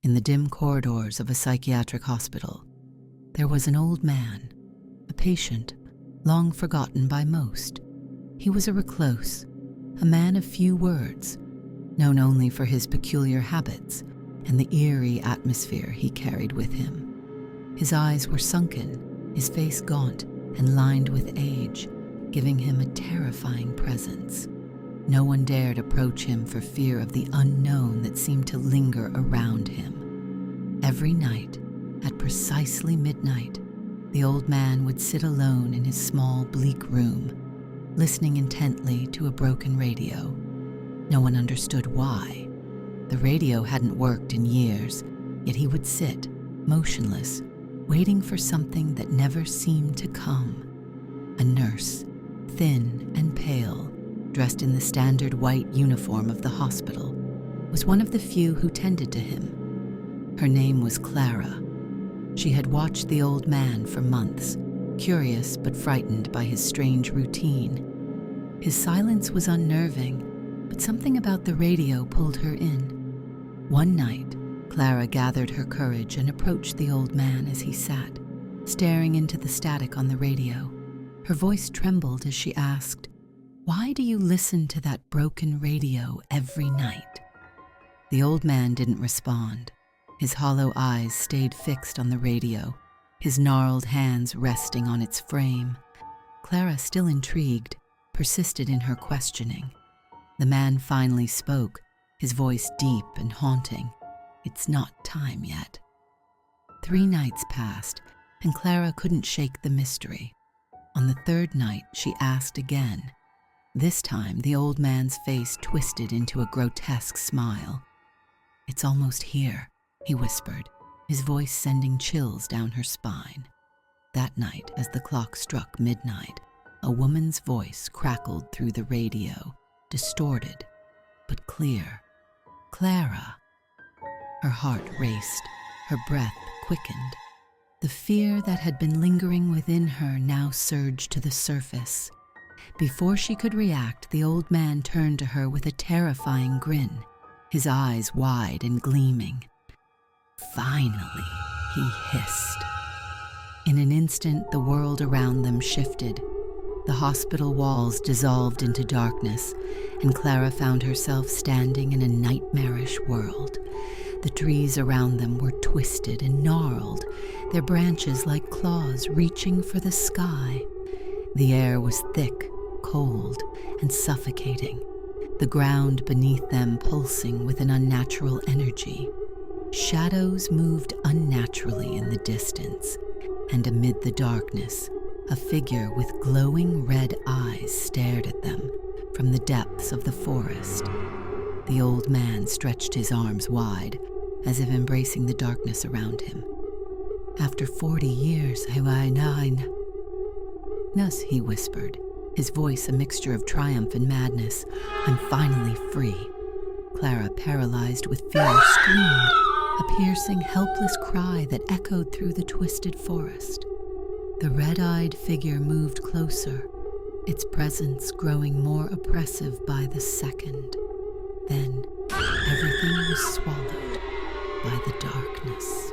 In the dim corridors of a psychiatric hospital, there was an old man, a patient, long forgotten by most. He was a recluse, a man of few words, known only for his peculiar habits and the eerie atmosphere he carried with him. His eyes were sunken, his face gaunt and lined with age, giving him a terrifying presence. No one dared approach him for fear of the unknown that seemed to linger around him. Every night, at precisely midnight, the old man would sit alone in his small, bleak room, listening intently to a broken radio. No one understood why. The radio hadn't worked in years, yet he would sit, motionless, waiting for something that never seemed to come. A nurse, thin and pale, dressed in the standard white uniform of the hospital, was one of the few who tended to him. Her name was Clara. She had watched the old man for months, curious but frightened by his strange routine. His silence was unnerving, but something about the radio pulled her in. One night, Clara gathered her courage and approached the old man as he sat, staring into the static on the radio. Her voice trembled as she asked, "Why do you listen to that broken radio every night?" The old man didn't respond. His hollow eyes stayed fixed on the radio, his gnarled hands resting on its frame. Clara, still intrigued, persisted in her questioning. The man finally spoke, his voice deep and haunting. "It's not time yet." 3 nights passed, and Clara couldn't shake the mystery. On the 3rd night, she asked again. This time, the old man's face twisted into a grotesque smile. "It's almost here," he whispered, his voice sending chills down her spine. That night, as the clock struck midnight, a woman's voice crackled through the radio, distorted, but clear. "Clara." Her heart raced, her breath quickened. The fear that had been lingering within her now surged to the surface. Before she could react, the old man turned to her with a terrifying grin, his eyes wide and gleaming. "Finally," he hissed. In an instant, the world around them shifted. The hospital walls dissolved into darkness, and Clara found herself standing in a nightmarish world. The trees around them were twisted and gnarled, their branches like claws reaching for the sky. The air was thick, cold, and suffocating, the ground beneath them pulsing with an unnatural energy. Shadows moved unnaturally in the distance, and amid the darkness, a figure with glowing red eyes stared at them from the depths of the forest. The old man stretched his arms wide, as if embracing the darkness around him. "After 40 years, Nus," he whispered, his voice a mixture of triumph and madness. "I'm finally free." Clara, paralyzed with fear, screamed, a piercing, helpless cry that echoed through the twisted forest. The red-eyed figure moved closer, its presence growing more oppressive by the second. Then, everything was swallowed by the darkness.